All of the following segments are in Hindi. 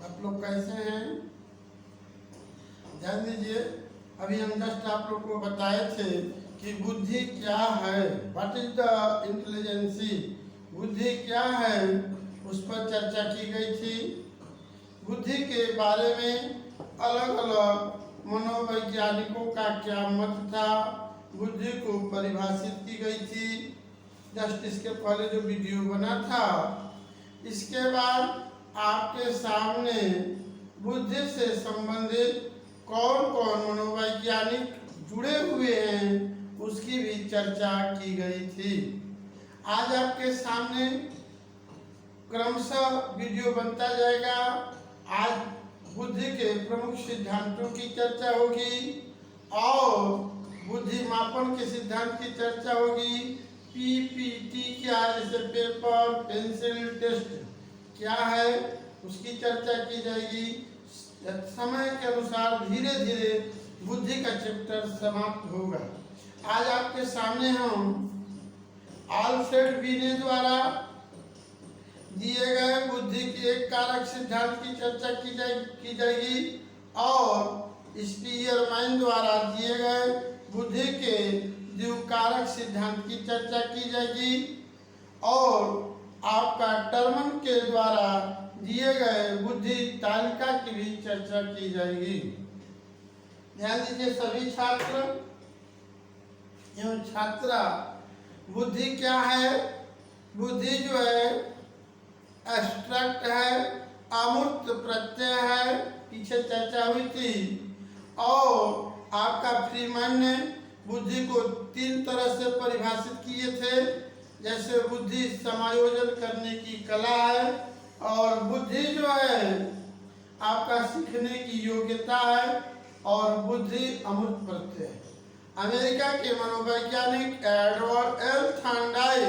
आप लोग कैसे हैं? ध्यान दीजिए, अभी हम जस्ट आप लोग को बताए थे कि बुद्धि क्या है, व्हाट इज द इंटेलिजेंसी, बुद्धि क्या है, उस पर चर्चा की गई थी। बुद्धि के बारे में अलग अलग मनोवैज्ञानिकों का क्या मत था, बुद्धि को परिभाषित की गई थी जस्ट इसके पहले जो वीडियो बना था। इसके बाद आपके सामने बुद्धि से संबंधित कौन कौन मनोवैज्ञानिक जुड़े हुए हैं उसकी भी चर्चा की गई थी। आज आपके सामने क्रमशः वीडियो बनता जाएगा। आज बुद्धि के प्रमुख सिद्धांतों की चर्चा होगी और बुद्धि मापन के सिद्धांत की चर्चा होगी। पीपीटी क्या, जैसे पेपर पेंसिल टेस्ट क्या है, उसकी चर्चा की जाएगी। समय के अनुसार धीरे धीरे बुद्धि का चैप्टर समाप्त होगा। आज आपके सामने हम आल्फ्रेड वीने द्वारा दिए गए बुद्धि के एक कारक सिद्धांत की चर्चा की जाएगी और स्पीयरमैन द्वारा दिए गए बुद्धि के द्विकारक सिद्धांत की चर्चा की जाएगी और आपका टर्मन के द्वारा दिए गए बुद्धि तालिका की भी चर्चा की जाएगी। ध्यान दीजिए सभी छात्र एवं छात्रा, बुद्धि क्या है? बुद्धि जो है एब्स्ट्रैक्ट है, अमूर्त प्रत्यय है, पीछे चर्चा हुई थी। और आपका फ्रीमैन ने बुद्धि को 3 तरह से परिभाषित किए थे, जैसे बुद्धि समायोजन करने की कला है और बुद्धि जो है आपका सीखने की योग्यता है और बुद्धि अमूर्त प्रत्यय है। अमेरिका के मनोवैज्ञानिक एडवर्ड एल थांडाई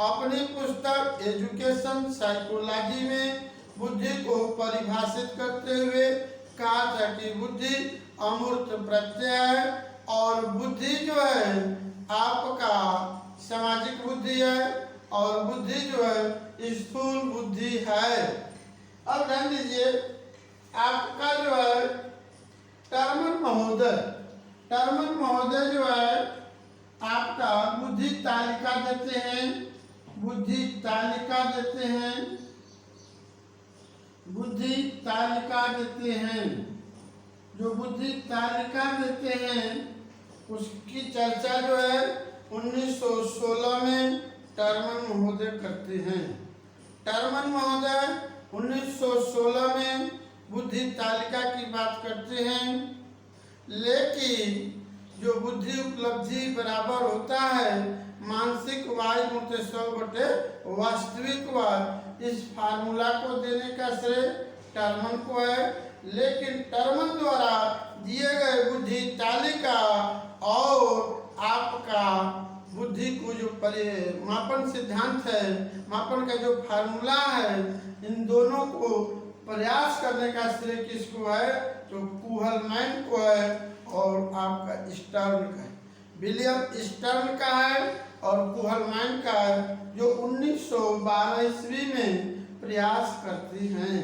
अपनी पुस्तक एजुकेशन साइकोलॉजी में बुद्धि को परिभाषित करते हुए कहा था कि बुद्धि अमूर्त प्रत्यय है और बुद्धि जो है आपका सामाजिक बुद्धि है और बुद्धि जो है स्थूल बुद्धि है। अब ध्यान दीजिए, आपका जो है टर्मन महोदय जो है आपका बुद्धि तालिका देते हैं, बुद्धि तालिका देते हैं। जो बुद्धि तालिका देते हैं उसकी चर्चा जो है 1916 में टर्मन महोदय करते हैं। टर्मन महोदय 1916 में बुद्धि तालिका की बात करते हैं, लेकिन जो बुद्धि उपलब्धि बराबर होता है मानसिक वाई गुणित 100 बटे वास्तविक वाई, इस फार्मूला को देने का श्रेय टर्मन को है। लेकिन टर्मन द्वारा दिए गए बुद्धि तालिका और आपका बुद्धि को जो मापन सिद्धांत है, मापन का जो फार्मूला है, इन दोनों को प्रयास करने का श्रेय किसको है? तो कुहलमैन को है और आपका स्टर्न का है, विलियम स्टर्न का है और कुहलमैन का है, जो 1912 ईस्वी में प्रयास करती हैं।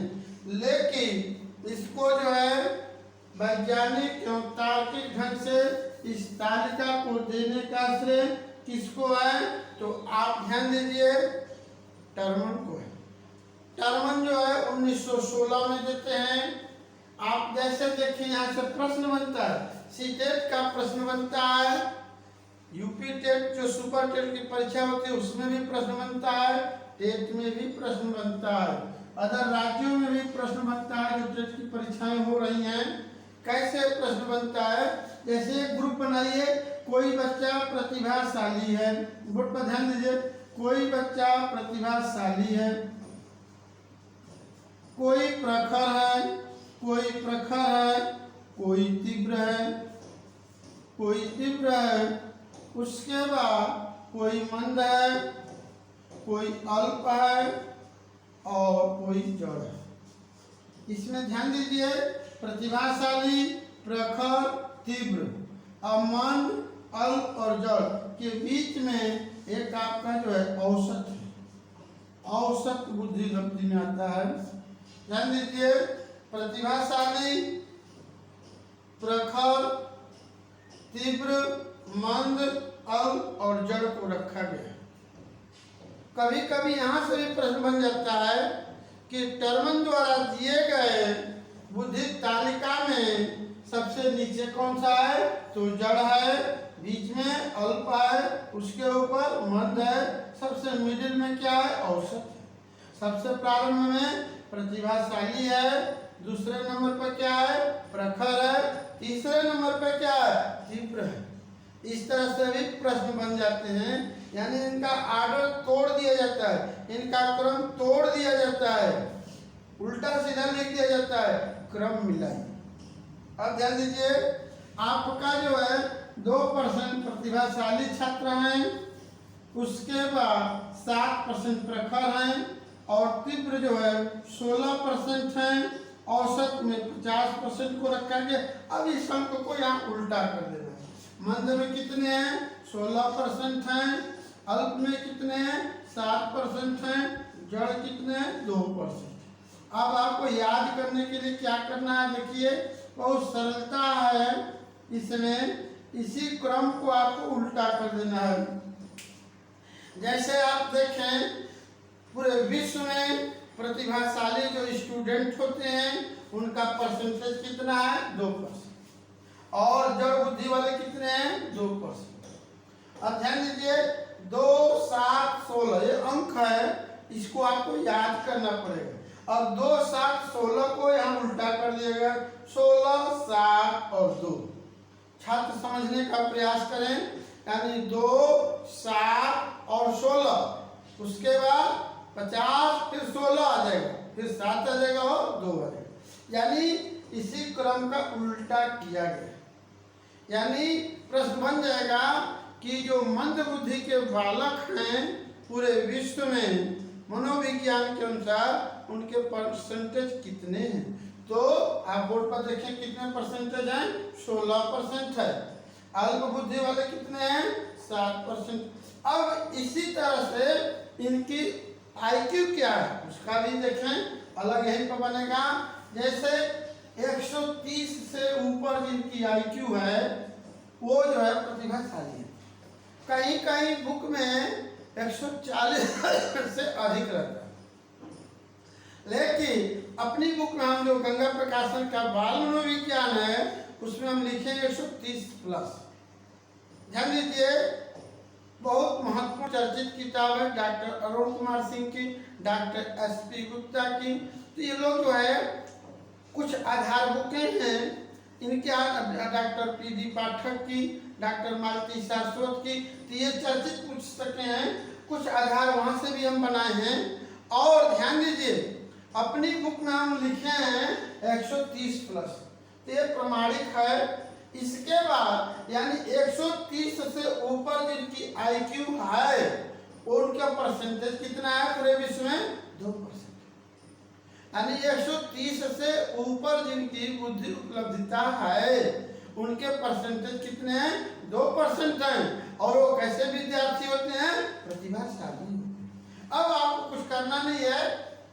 लेकिन इसको जो है वैज्ञानिक एवं तार्किक ढंग से इस तालिका को देने का श्रेय किसको है? तो आप ध्यान दीजिए, टर्मन को है। टर्मन जो है 1916 में देते हैं। आप जैसे देखिए यहाँ से प्रश्न बनता है, सीटेट का प्रश्न बनता है, यूपी टेट जो सुपर टेट की परीक्षा होती है उसमें भी प्रश्न बनता है, टेट में भी प्रश्न बनता है, अदर राज्यों में भी प्रश्न बनता है जो टेट की परीक्षाएं हो रही हैं। कैसे प्रश्न बनता है? जैसे एक ग्रुप बनाइए, कोई बच्चा प्रतिभाशाली है, बोर्ड पर ध्यान दीजिए, कोई बच्चा प्रतिभाशाली है, कोई प्रखर है, कोई तीव्र है, उसके बाद कोई मंद है, कोई अल्प है और कोई जड़ है। इसमें ध्यान दीजिए, प्रतिभाशाली, प्रखर, तीव्र और मंद, अल्प और जड़ के बीच में एक आपका जो है औसत है, औसत बुद्धि लब्धि में आता है। ध्यान दीजिए, प्रतिभाशाली, प्रखर, तीव्र, मंद, अल्प और जड़ को रखा गया। कभी कभी यहाँ से भी प्रश्न बन जाता है कि टर्मन द्वारा दिए गए बुद्धि तालिका में सबसे नीचे कौन सा है? तो जड़ है, बीच में अल्प है, उसके ऊपर मंद है, सबसे मिडिल में क्या है? औसत है। सबसे प्रारंभ में प्रतिभाशाली है, दूसरे नंबर पर क्या है? प्रखर है, तीसरे नंबर पर क्या है? तीव्र है। इस तरह से भी प्रश्न बन जाते हैं, यानी इनका आर्डर तोड़ दिया जाता है, इनका क्रम तोड़ दिया जाता है, उल्टा सीधा लिख दिया जाता है, क्रम मिलाइए। अब ध्यान दीजिए, आपका जो है 2% प्रतिभाशाली छात्र हैं, उसके बाद 7% प्रखर हैं और तीव्र जो है 16% हैं, औसत में 50% को रखा गया। अब इस अंक को यहाँ उल्टा कर देना है। मंद में कितने हैं? 16% हैं, अल्प में कितने हैं? 7% हैं, जड़ कितने हैं? 2%। अब आपको याद करने के लिए क्या करना है? देखिए, बहुत सरलता है इसमें, इसी क्रम को आपको उल्टा कर देना है। जैसे आप देखें, पूरे विश्व में प्रतिभाशाली जो स्टूडेंट होते हैं उनका परसेंटेज कितना है? 2%। और जड़ बुद्धि वाले कितने हैं? 2%। अब ध्यान दीजिए, 2, 7, 16 ये अंक है, इसको आपको याद करना पड़ेगा। और 2, 7, 16 को यहाँ उल्टा कर दिएगा, 16, 7 और 2। छात्र समझने का प्रयास करें, यानी 2, 7 और 16, उसके बाद 50, फिर 16 आ जाएगा, फिर 7 आ जाएगा और 2 आ जाएगा, यानी इसी क्रम का उल्टा किया गया। यानी प्रश्न बन जाएगा कि जो मंद बुद्धि के बालक हैं पूरे विश्व में मनोविज्ञान के अनुसार उनके परसेंटेज कितने हैं? तो आप बोर्ड पर देखें कितने परसेंटेज हैं? 16% है। अल्प बुद्धि वाले कितने हैं? 7%। अब इसी तरह से इनकी IQ क्या है उसका भी देखें, अलग यहीं पर बनेगा। जैसे 130 से ऊपर जिनकी IQ है वो जो है प्रतिभाशाली है। कहीं कहीं बुक में 140 से अधिक रहता है, लेकिन अपनी बुक में हम जो गंगा प्रकाशन का बाल मनोविज्ञान है उसमें हम लिखेंगे 130+। ध्यान दीजिए, बहुत महत्वपूर्ण चर्चित किताब है डॉक्टर अरुण कुमार सिंह की, डॉक्टर SP गुप्ता की। तो ये लोग जो है कुछ आधार बुकें हैं इनके, डॉक्टर PD पाठक की, डॉक्टर मालती शाश्वत की। तो ये चर्चित पुस्तकें हैं, कुछ आधार वहाँ से भी हम बनाए हैं। और ध्यान दीजिए, अपनी बुक में हम लिखे हैं 130+, तो ये प्रमाणिक है। इसके बाद यानी 130 से ऊपर जिनकी IQ है उनका परसेंटेज कितना है पूरे विश्व में? 2%। यानी 130 से ऊपर जिनकी बुद्धि उपलब्धता है उनके परसेंटेज कितने हैं? 2% हैं। और वो कैसे विद्यार्थी होते हैं? प्रतिभाशाली। अब आपको कुछ करना नहीं है,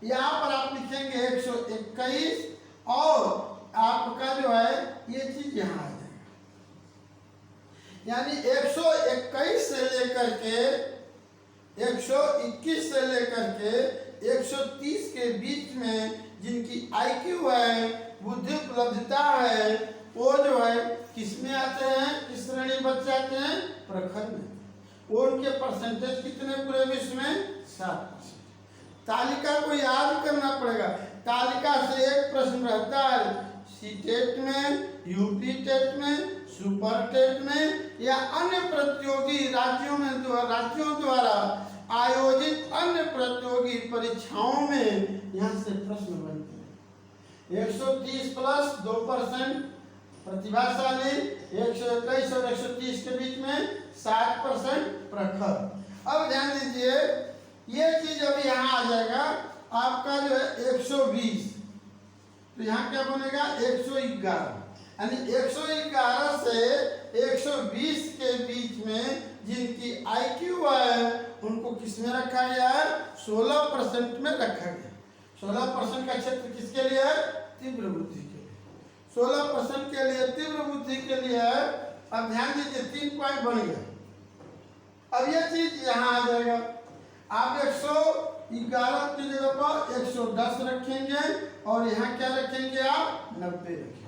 यहाँ पर आप लिखेंगे 121 और आपका जो है ये चीज यहाँ आ जाएगा। यानी 121 से लेकर के 121 से लेकर के 130 के बीच में जिनकी IQ है, बुद्धि उपलब्धता है, वो जो है किस में आते हैं? किस श्रेणी बच जाते हैं? प्रखर में। उनके परसेंटेज कितने पूरे विश्व में? 7%। तालिका को याद करना पड़ेगा। तालिका से एक प्रश्न रहता है, CTET में, UP टेट में, सुपर टेट में या अन्य प्रतियोगी राज्यों द्वारा आयोजित अन्य प्रतियोगी परीक्षाओं में यहाँ से प्रश्न बनते हैं। 130+ 2% प्रतिभाशाली, 121 और 130 के बीच में 7% प्रखर। अब ध्यान दीजिए, ये चीज अभी यहाँ आ जाएगा आपका जो है 120, तो यहाँ क्या बनेगा? 111। यानी 111 से 120 के बीच में जिनकी IQ है उनको किस में रखा गया है? 16% में रखा गया। 16% का क्षेत्र किसके लिए है? तीव्र बुद्धि के लिए, 16% के लिए तीव्र बुद्धि के लिए है। अब ध्यान दीजिए 3 पॉइंट बन गया। अब ये चीज यहाँ आ जाएगा, आप 111 की जगह पर 110 रखेंगे और यहाँ क्या रखेंगे आप 90 रखेंगे।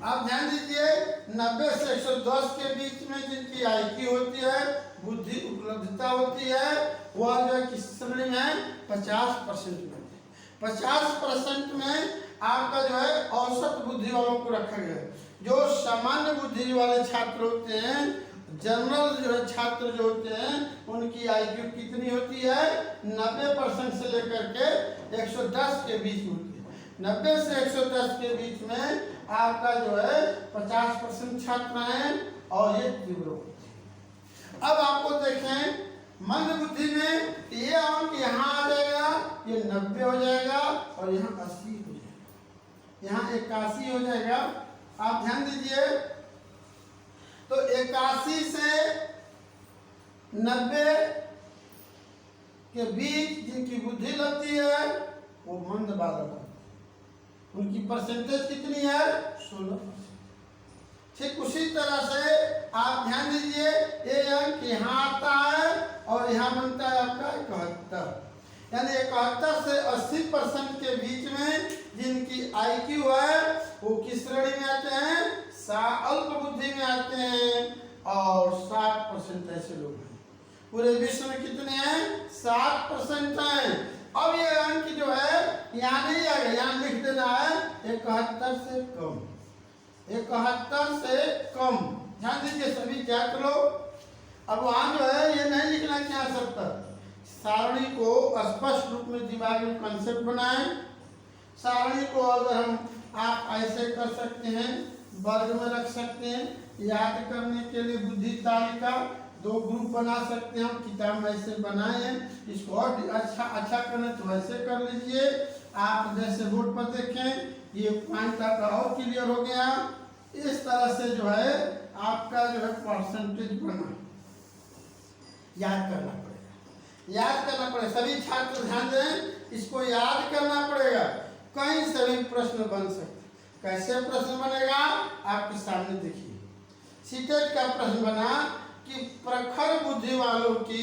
आप ध्यान दीजिए 90 से 110 के बीच में जिनकी IQ होती है, बुद्धि उपलब्धता होती है, वह जो है किस श्रेणी में 50% में, 50% में आपका जो है औसत बुद्धि वालों को रखा गया है। जो सामान्य बुद्धि वाले छात्र होते हैं, जनरल जो है छात्र जो होते हैं, उनकी IQ कितनी होती है 90% से लेकर के 110 के बीच में होती है। 90 से 110 के बीच में आपका जो है 50% छात्र हैं और ये तीव्र बुद्धि। अब आपको देखें मंद बुद्धि में ये अंक यहाँ आ जाएगा, ये 90 हो जाएगा और यहाँ 80 हो जाएगा, यहाँ 81 हो जाएगा। आप ध्यान दीजिए तो 81 से 90 के बीच जिनकी बुद्धि लगती है वो मंद बालक है, उनकी परसेंटेज कितनी है 16%। ठीक उसी तरह से आप ध्यान दीजिए ये अंक यहाँ आता है और यहाँ बनता है आपका 71, यानी 71 से 80% के बीच में जिनकी IQ है वो किस श्रेणी में आते हैं, अल्प बुद्धि में आते हैं और 60% ऐसे लोग हैं। पूरे विश्व में कितने हैं 60% हैं। अब ये अंक जो है यहाँ नहीं आएगा, यहाँ लिख देना है 71 से कम, 71 से कम। ध्यान दीजिए सभी छात्र लोग, अब वहाँ जो है ये नहीं लिखना क्या 70, सारणी को स्पष्ट रूप में दिमाग में कंसेप्ट बनाएं। सारणी को अगर हम आप ऐसे कर सकते हैं, वर्ग में रख सकते हैं, याद करने के लिए बुद्धि तालिका 2 ग्रुप बना सकते हैं। हम किताब में ऐसे बनाए हैं, इसको और अच्छा करना तो वैसे कर लीजिए। आप जैसे बोर्ड पर देखें ये पॉइंट आपका और क्लियर हो गया। इस तरह से जो है आपका जो है परसेंटेज बना, याद करना पड़ेगा, याद करना पड़ेगा। सभी छात्र ध्यान दें, इसको याद करना पड़ेगा। कई सभी प्रश्न बन सकते, कैसे प्रश्न बनेगा आपके सामने देखिए। सीटेट का प्रश्न बना कि प्रखर बुद्धि वालों की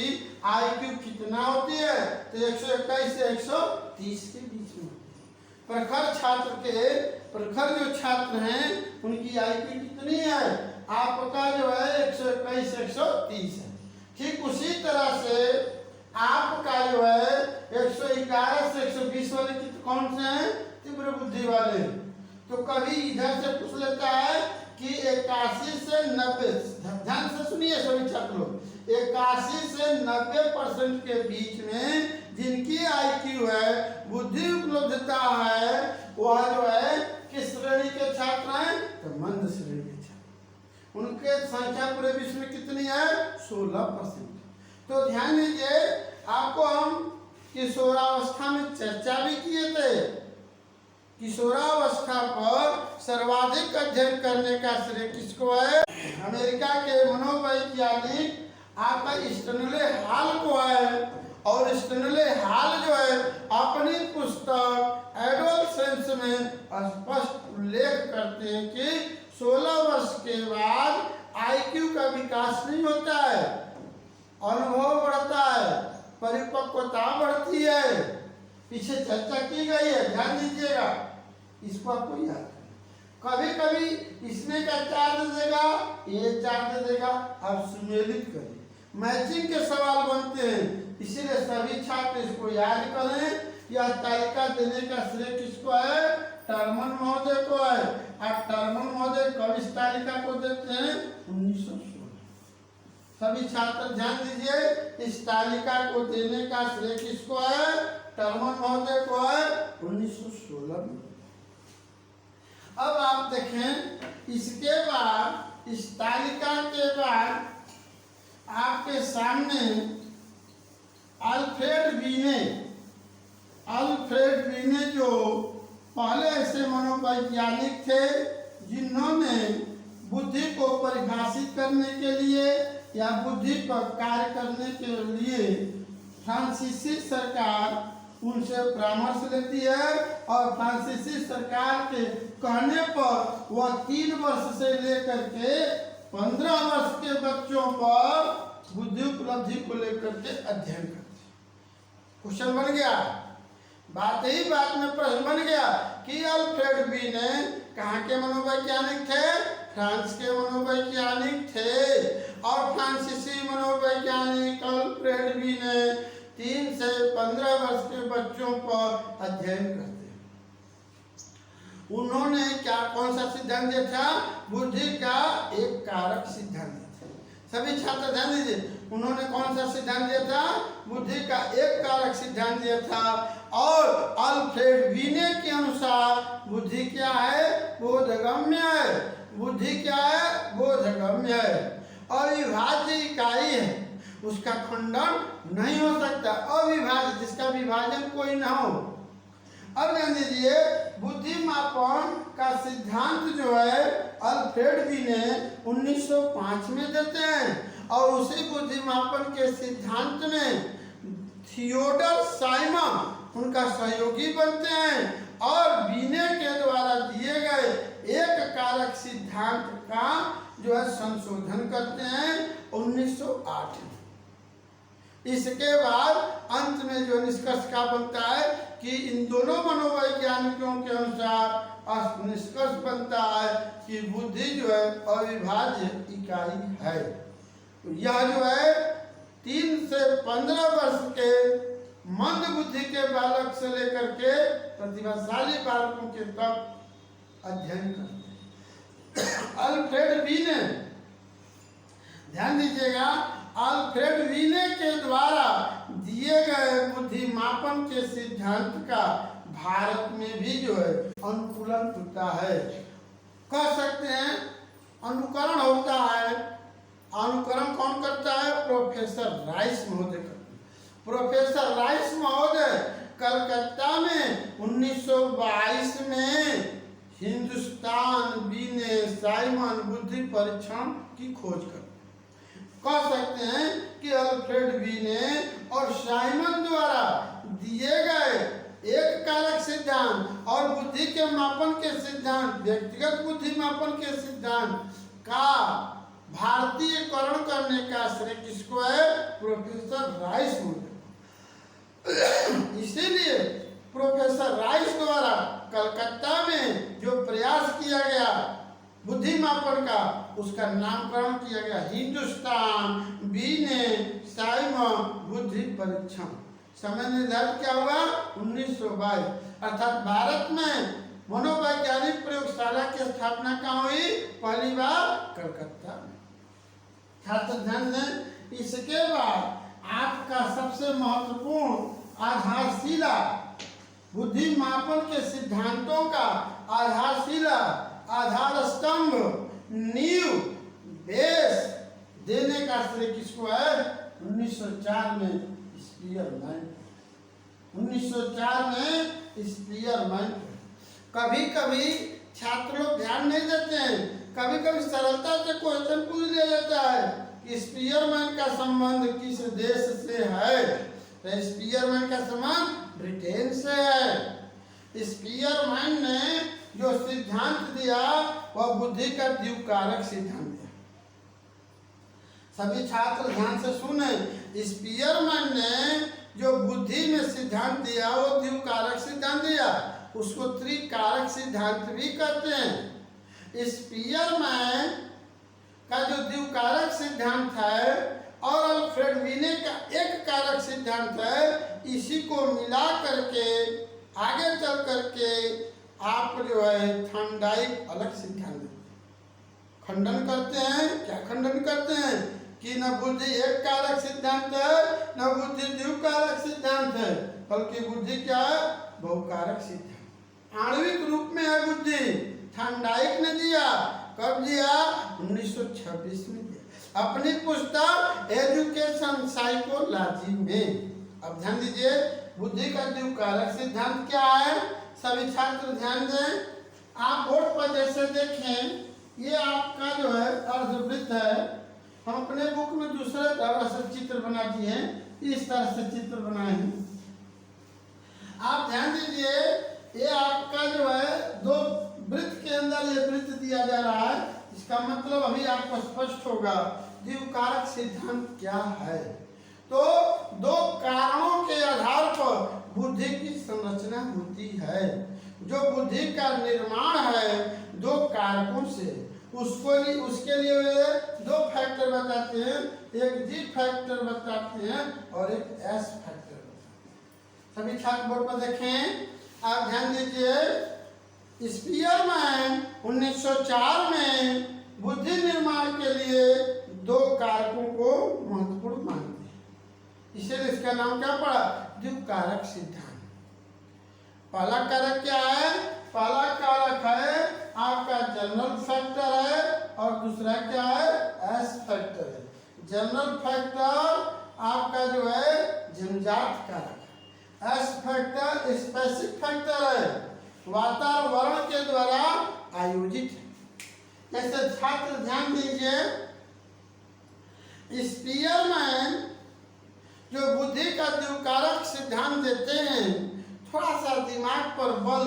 IQ कितना होती है, तो 121 से 130 के बीच में। प्रखर छात्र के प्रखर जो छात्र हैं उनकी IQ कितनी है, आपका जो है 121 से 130 है। ठीक उसी तरह से आपका जो है 111 से 120 वाले कौन से हैं, तीव्र बुद्धि वाले। तो कभी इधर से पूछ लेता है कि 81 से 90, ध्यान से सुनिए सभी छात्र लोग, 81 से 90% के बीच में जिनकी IQ है, बुद्धि उपलब्धता है, वह जो है किस श्रेणी के छात्र हैं, तो मंद श्रेणी के छात्र। उनके संख्या पूरे विश्व में कितनी है 16%। तो ध्यान दीजिए, आपको हम किशोरावस्था में चर्चा भी किए थे। किशोरावस्था पर सर्वाधिक अध्ययन करने का श्रेय किसको है, अमेरिका के मनोवैज्ञानिक आपका स्टैनले हॉल को है। और स्टैनले हॉल जो है अपनी पुस्तक एडोलसेंस में स्पष्ट उल्लेख करते हैं कि 16 वर्ष के बाद IQ का विकास नहीं होता है, अनुभव बढ़ता है, परिपक्वता बढ़ती है। पीछे चर्चा की गई है, ध्यान दीजिएगा, इसको आपको याद करना। कभी कभी इसमें का चार्ज देगा, ये चार्ज देगा, आप सुमेलित करिए, मैचिंग के सवाल बनते हैं। इसीलिए सभी छात्र इसको याद करें। यह तालिका देने का श्रेय किसको है, टर्मन महोदय को है। आप टर्मन महोदय कब इस तालिका को देते हैं, 1916। सभी छात्र ध्यान दीजिए, इस तालिका को देने का श्रेय किसको है, टर्मन महोदय को है 1916 में। अब आप देखें, इसके बाद इस तालिका के बाद आपके सामने अल्फ्रेड बीने जो पहले ऐसे मनोवैज्ञानिक थे जिन्होंने बुद्धि को परिभाषित करने के लिए या बुद्धि पर कार्य करने के लिए फ्रांसीसी सरकार उनसे परामर्श लेती है और फ्रांसीसी सरकार के कहने पर वह 3 वर्ष से लेकर के 15 वर्ष के बच्चों पर बुद्धि उपलब्धि को लेकर के अध्ययन करती है। क्वेश्चन बन गया, बात ही बात में प्रश्न बन गया कि अल्फ्रेड बीने कहाँ के मनोवैज्ञानिक थे? फ्रांस के मनोवैज्ञानिक थे और फ्रांसीसी मनोवैज्ञानिक अल्फ्रेड बीने 3 से 15 वर्ष के बच्चों पर अध्ययन करते हैं। उन्होंने क्या कौन सा सिद्धांत दिया था? बुद्धि का एक कारक सिद्धांत दिया था। सभी छात्र ध्यान दीजिए, उन्होंने कौन सा सिद्धांत दिया था? बुद्धि का एक कारक सिद्धांत दिया था और अल्फ्रेड बीने के अनुसार बुद्धि क्या है? बोधगम्य है। बुद्धि क्या है? बोधगम्य है। अविभाज्य इकाई है, उसका खंडन नहीं हो सकता। अविभाज्य, जिसका विभाजन कोई ना हो। अब ध्यान दीजिए, बुद्धि मापन का सिद्धांत जो है अल्फ्रेड बीने 1905 में देते हैं और उसी बुद्धि मापन के सिद्धांत में थियोडर साइमन उनका सहयोगी बनते हैं और बीने के द्वारा दिए गए एक कारक सिद्धांत का जो है संशोधन करते हैं 1908 में। इसके बाद अंत में जो निष्कर्ष का बनता है कि इन दोनों मनोवैज्ञानिकों के अनुसार निष्कर्ष बनता है कि बुद्धि जो है अविभाज्य इकाई है। यह जो है 3 से 15 वर्ष के मंद बुद्धि के बालक से लेकर के प्रतिभाशाली बालकों के तक अध्ययन करते हैं। अल्फ्रेड बीने, ध्यान दीजिएगा, अल्फ्रेड बीने के द्वारा दिए गए बुद्धि मापन के सिद्धांत का भारत में भी जो है अनुकूलन होता है। कह सकते हैं अनुकरण होता है। अनुकरण कौन करता है? प्रोफेसर राइस महोदय करते हैं। प्रोफेसर राइस महोदय कलकत्ता में 1922 में हिंदुस्तान बीने साइमन बुद्धि परीक्षण की खोज करते। कह सकते हैं कि अल्फ्रेड बीने और साइमन द्वारा दिए गए एक कारक सिद्धांत और बुद्धि के मापन के सिद्धांत, व्यक्तिगत बुद्धि मापन के सिद्धांत का भारतीयकरण करने का श्रेय किसको है? प्रोफेसर राइस महोदय। इसीलिए प्रोफेसर राइस द्वारा कलकत्ता में जो प्रयास किया गया बुद्धि मापन का, उसका नामकरण किया गया हिंदुस्तान बीने साइमन बुद्धि परीक्षण। समय निर्धारित क्या हुआ? 1922। अर्थात भारत में मनोवैज्ञानिक प्रयोगशाला की स्थापना कहाँ हुई? पहली बार कलकत्ता में। छात्र ध्यान दें, इसके बाद आपका सबसे महत्वपूर्ण आधारशिला बुद्धि मापन के सिद्धांतों का आधारशिला, आधार स्तंभ, नींव, बेस देने का श्रेय किसको है? 1904 में स्पीयरमैन। 1904 में स्पीयरमैन। कभी कभी छात्र लोग ध्यान नहीं देते हैं, कभी कभी सरलता से क्वेश्चन पूछ लिया जाता है कि स्पीयरमैन का संबंध किस देश से है? तो स्पीयरमैन का संबंध ब्रिटेन से है। स्पीयरमैन ने जो सिद्धांत दिया वह बुद्धि का द्विकारक सिद्धांत दिया। सभी छात्र ध्यान से सुने, स्पीयरमैन ने जो बुद्धि में सिद्धांत दिया वो द्विकारक सिद्धांत दिया, उसको त्रिकारक सिद्धांत भी कहते हैं। स्पीयरमैन का जो द्विकारक सिद्धांत है और अल्फ्रेड बीने का एक कारक सिद्धांत है, इसी को मिला करके आगे चल करके आप जो है थॉर्नडाइक अलग सिद्धांत खंडन करते हैं। क्या खंडन करते हैं? कि न बुद्धि एक कारक सिद्धांत है, न बुद्धि द्विकारक सिद्धांत है, बल्कि बुद्धि क्या है? बहुकारक सिद्धांत। आणविक रूप में है बुद्धि। थॉर्नडाइक ने दिया, कब दिया? 1926 में दिया, अपनी पुस्तक एजुकेशन साइकोलॉजी में। अब ध्यान दीजिए, बुद्धि का द्विकारक सिद्धांत क्या है? सभी छात्र ध्यान दें। आप बोर्ड पर जैसे देखें, ये आपका जो है अर्धवृत्त है। हम अपने बुक में दूसरे तरह से चित्र बना दिए हैं, इस तरह से चित्र बनाए हैं। आप ध्यान दीजिए, ये आपका जो है दो वृत्त के अंदर ये वृत्त दिया जा रहा है। इसका मतलब अभी आपको स्पष्ट होगा द्विकारक सिद्धांत क्या है। तो दो कारणों के आधार पर बुद्धि की संरचना होती है। जो बुद्धि का निर्माण है दो कारकों से, उसके लिए वे दो फैक्टर बताते हैं, एक जी फैक्टर बताते हैं और एक एस फैक्टर बताते हैं। सभी छात्र बोर्ड पर देखें, आप ध्यान दीजिए। स्पीयरमैन 1904 में बुद्धि निर्माण के लिए दो कारकों को महत्वपूर्ण मानते हैं, इसलिए इसका नाम क्या पड़ा, द्विकारक सिद्धांत। पहला कारक क्या है, पहला कारक है आपका जनरल फैक्टर है और दूसरा क्या है, एस फैक्टर है। जनरल फैक्टर आपका जो है जन्मजात कारक है, एस फैक्टर स्पेसिफिक फैक्टर है, वातावरण के द्वारा आयोजित है। जैसे छात्र ध्यान दीजिए, स्पीयरमैन जो बुद्धि का द्विकारक सिद्धांत देते हैं, थोड़ा सा दिमाग पर बल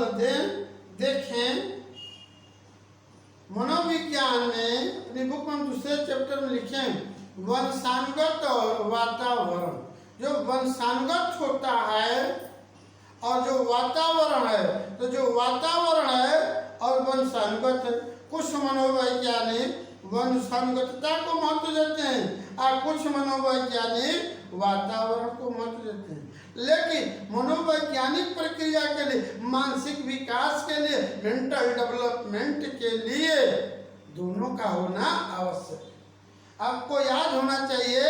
देखें। मनोविज्ञान में अपनी बुक में दूसरे चैप्टर में लिखें वंशानुगत और वातावरण। जो वंशानुगत होता है और जो वातावरण है, तो जो वातावरण है और वंशानुगत है। कुछ मनोवैज्ञानिक वंशानुगतता को महत्व देते हैं और कुछ मनोवैज्ञानिक वातावरण को महत्व देते हैं। लेकिन मनोवैज्ञानिक प्रक्रिया के लिए, मानसिक विकास के लिए, मेंटल डेवलपमेंट के लिए दोनों का होना आवश्यक है। आपको याद होना चाहिए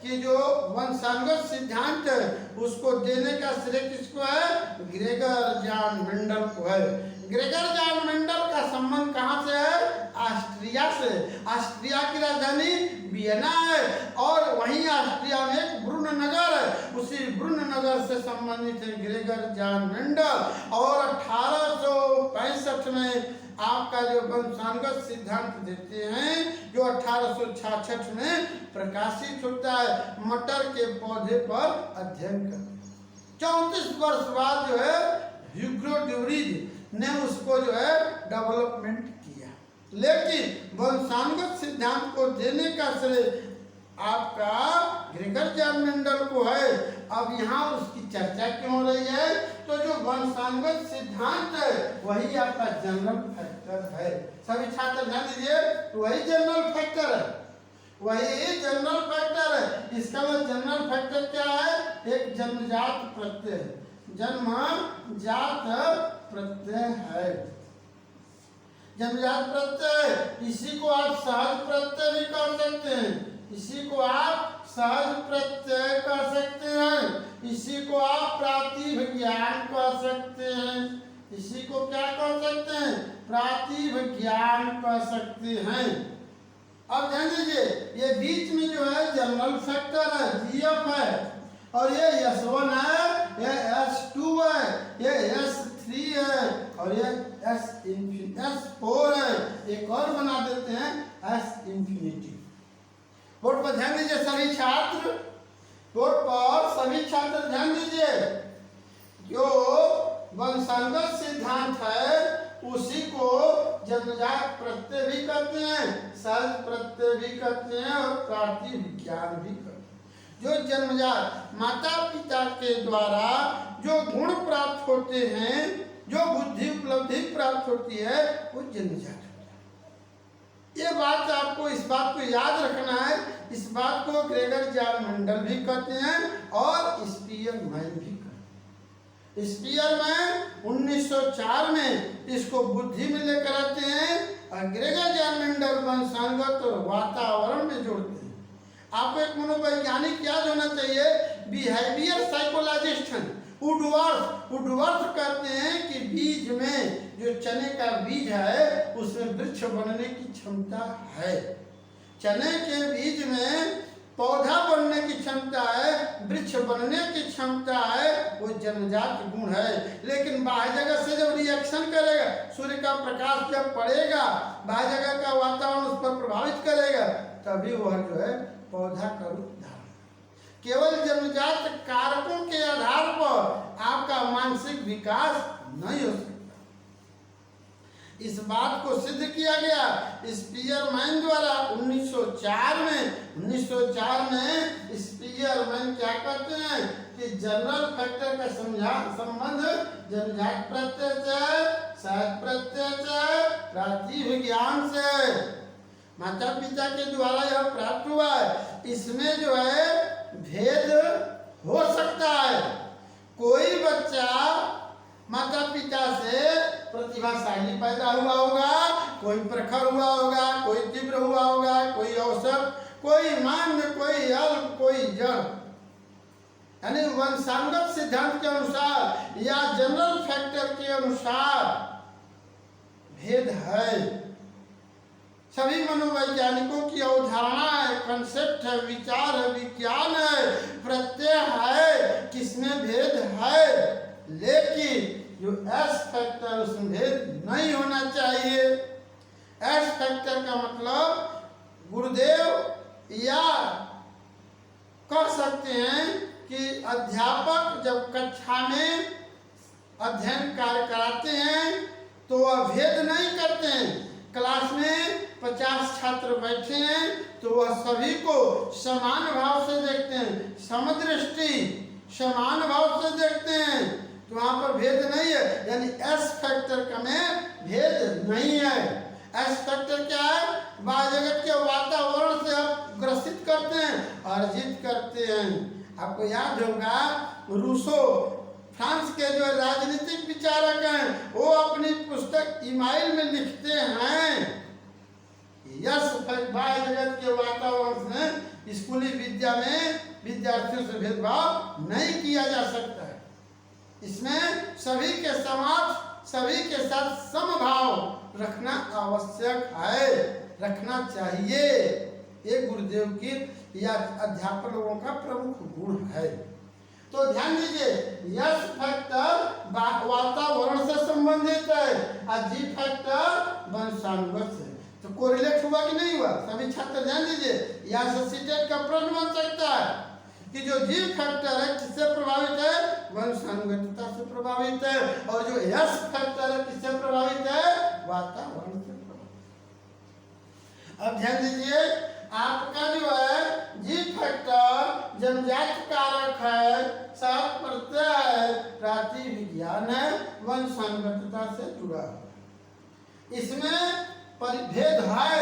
कि जो वंशानुगत सिद्धांत है उसको देने का श्रेय किसको है, ग्रेगर जॉन मेंडल को है। ग्रेगर जॉन मेंडल का संबंध कहाँ से है, ऑस्ट्रिया से। ऑस्ट्रिया की राजधानी वियना है और वहीं ऑस्ट्रिया में एक ब्रुन नगर है, उसी ब्रुन नगर से संबंधित है ग्रेगर जॉन मेंडल। और 1865 में आपका जो वंशानुगत सिद्धांत देते हैं, जो 1866 में प्रकाशित होता है। मटर के पौधे पर अध्ययन कर 34 वर्ष बाद जो है ह्यूगो ड्यूरिज ने उसको जो है डेवलपमेंट किया। लेकिन वंशानुगत सिद्धांत को देने का श्रेय आपका ग्रेगर जॉन मेंडल को है। अब यहाँ उसकी चर्चा क्यों हो रही है, तो जो वंशानुगत सिद्धांत है वही आपका जनरल फैक्टर है। सभी छात्र ध्यान दीजिए, वही जनरल फैक्टर है, वही जनरल फैक्टर है। इसका मतलब जनरल फैक्टर क्या है, एक जन्मजात प्रत्यय है, जन्मजात प्रत्यय है, जन्मजात प्रत्यय। इसी को आप सहज प्रत्यय भी कह सकते हैं, इसी को आप सहज प्रत्यय कह सकते हैं, इसी को आप प्रातिभिज्ञान कह सकते हैं, इसी को क्या कह सकते हैं, प्रातिभिज्ञान कह सकते हैं। अब ध्यान दीजिए, ये बीच में जो है जनरल फैक्टर है, जीएफ है, और ये S1 है, ये S2 है, ये S3 है और ये S4 है। एक और बना देते हैं S इंफिनिटी। बोर्ड पर ध्यान दीजिए सभी छात्र, बोर्ड पर सभी छात्र ध्यान दीजिए। जो वंशानुगत सिद्धांत है उसी को जन्मजात प्रत्यय भी कहते हैं, सहज प्रत्यय भी कहते हैं और प्रातिविज्ञान भी कहते हैं। जो जन्मजात माता पिता के द्वारा जो गुण प्राप्त होते हैं, जो बुद्धि उपलब्धि प्राप्त होती है, वो जन्मजात होता है। ये बात आपको, इस बात को याद रखना है। इस बात को ग्रेगर जॉन मेंडल भी कहते हैं और स्पीयरमैन भी कहते हैं। स्पीयरमैन 1904 में इसको बुद्धि में लेकर आते हैं और ग्रेगर जॉन मेंडल वंशानुगत और वातावरण में जोड़ते हैं। आपको एक मनोवैज्ञानिक याद होना चाहिए, बिहेवियर साइकोलॉजिस्ट हैं वुडवर्थ कहते हैं कि बीज में, जो चने का बीज है उसमें वृक्ष बनने की क्षमता है। चने के बीज में पौधा बनने की क्षमता है, वृक्ष बनने की क्षमता है, वो जन्मजात गुण है। लेकिन बाहर जगह से जब रिएक्शन करेगा, सूर्य का प्रकाश जब पड़ेगा, बाहर जगह का वातावरण उस पर प्रभावित करेगा, तभी वह जो है पौधा का रूप धारण। केवल जन्मजात कारकों के आधार पर आपका मानसिक विकास नहीं हो सकता। इस बात को सिद्ध किया गया स्पीयरमैन द्वारा 1904 में स्पीयरमैन क्या कहते हैं कि जनरल फैक्टर का संबंध जन्मजात प्रत्यय से, सहज प्रत्यय से, प्रातिविज्ञान से माता पिता के द्वारा यह प्राप्त हुआ है। इसमें जो है भेद हो सकता है। कोई बच्चा माता पिता से प्रतिभाशाली पैदा हुआ होगा, कोई प्रखर हुआ होगा, कोई तीव्र हुआ होगा, कोई औसत, कोई मान्य, कोई अल्प, कोई जड़। यानी वंशानुगत सिद्धांत के अनुसार या जनरल फैक्टर के अनुसार भेद है। सभी मनोवैज्ञानिकों की अवधारणा है, कंसेप्ट है, विचार है, विज्ञान है, प्रत्यय है, किसमें भेद है। लेकिन जो एस फैक्टर उसमें भेद नहीं होना चाहिए। एस फैक्टर का मतलब गुरुदेव या कह सकते हैं कि अध्यापक जब कक्षा में अध्ययन कार्य कराते हैं तो वह भेद नहीं करते हैं। क्लास में 50 छात्र बैठे हैं तो वह सभी को समान भाव से देखते हैं, समदृष्टि समान भाव से देखते हैं, तो वहाँ पर भेद नहीं है। यानी एस फैक्टर का में भेद नहीं है। एस फैक्टर क्या है? बाह्य जगत के वातावरण से आप ग्रसित करते हैं, अर्जित करते हैं। आपको याद होगा रूसो फ्रांस के जो राजनीतिक विचारक हैं वो अपनी पुस्तक ईमाइल में लिखते हैं यस बाह्य जगत के वातावरण से स्कूली विद्या में विद्यार्थियों से भेदभाव नहीं किया जा सकता है। इसमें सभी के समाज, सभी के साथ समभाव रखना आवश्यक है, रखना चाहिए। ये गुरुदेव की या अध्यापक लोगों का प्रमुख गुण है। तो ध्यान दीजिए, यस फैक्टर वातावरण से संबंधित है और जी फैक्टर वंशानुगत से। तो कोरिलेट हुआ कि नहीं हुआ? सभी छात्र ध्यान दीजिए, यहाँ से सीटेट का प्रश्न बन सकता है कि जो जी फैक्टर है किससे प्रभावित है? वंशानुगतता से प्रभावित है। और जो यस फैक्टर है किससे प्रभावित है? वातावरण से प्रभावित। अब ध्यान दीजिए, आपका जो है जी फैक्टर जन्मजात कारक है, सहज प्रत्यय है, प्रातिविज्ञान है, वंशानुगतता से जुड़ा है। इसमें परिभेद है,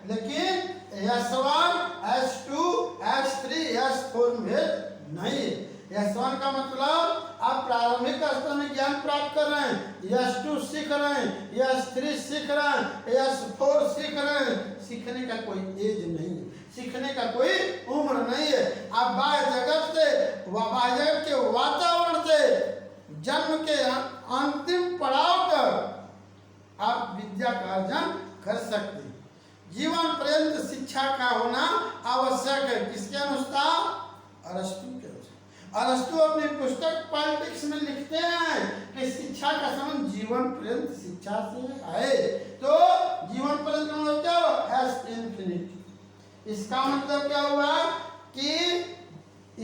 लेकिन S1, S2, S3, S4 में भेद नहीं है। S1 का मतलब आप प्रारंभिक स्तर में ज्ञान प्राप्त कर रहे हैं, S2 सीख रहे हैं, S3 सीख रहे हैं, S4 सीख रहे हैं। सीखने का कोई एज नहीं है, सीखने का कोई उम्र नहीं है। आप बाह्य जगत से, बाह्य जगत के वातावरण से जन्म के अंतिम पड़ाव तक आप विद्या का अर्जन कर सकते हैं। जीवन पर्यंत शिक्षा का होना आवश्यक है। किसके अनुसार? अरस्तु के अनुसार। अरस्तु अपनी पुस्तक पॉलिटिक्स में लिखते हैं कि शिक्षा का संबंध जीवन पर्यंत शिक्षा से है। तो जीवन पर्यंत मतलब क्या हुआ? S infinity. इसका मतलब क्या हुआ कि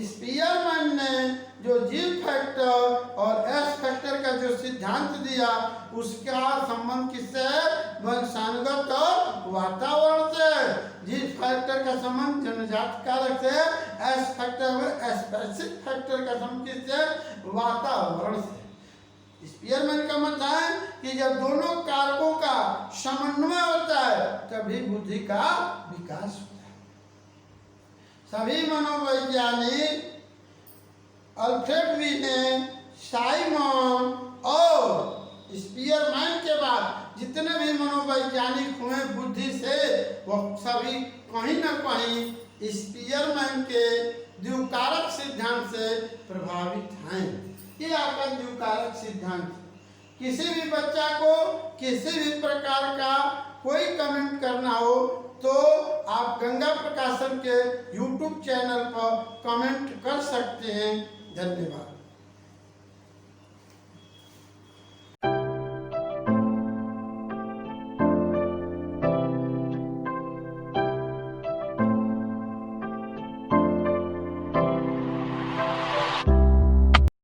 स्पीयरमैन ने जो जी फैक्टर और एस फैक्टर का जो सिद्धांत दिया उसका संबंध किससे है? वंशानुगत और वातावरण से। जी फैक्टर का संबंध जन्मजात कारक से, एस फैक्टर स्पेसिफिक फैक्टर का संबंध किससे? वातावरण से। स्पीयरमैन का मत है कि जब दोनों कारकों का समन्वय होता है तभी बुद्धि का विकास होता है। सभी मनोवैज्ञानिक अल्फ्रेड वीने, साइमन और स्पीयरमैन के बाद जितने भी मनोवैज्ञानिक हुए बुद्धि से, वो सभी कहीं न कहीं स्पीयरमैन के द्विकारक सिद्धांत से प्रभावित हैं। ये आपका द्विकारक सिद्धांत। किसी भी बच्चा को किसी भी प्रकार का कोई कमेंट करना हो तो आप गंगा प्रकाशन के YouTube चैनल पर कमेंट कर सकते हैं। धन्यवाद।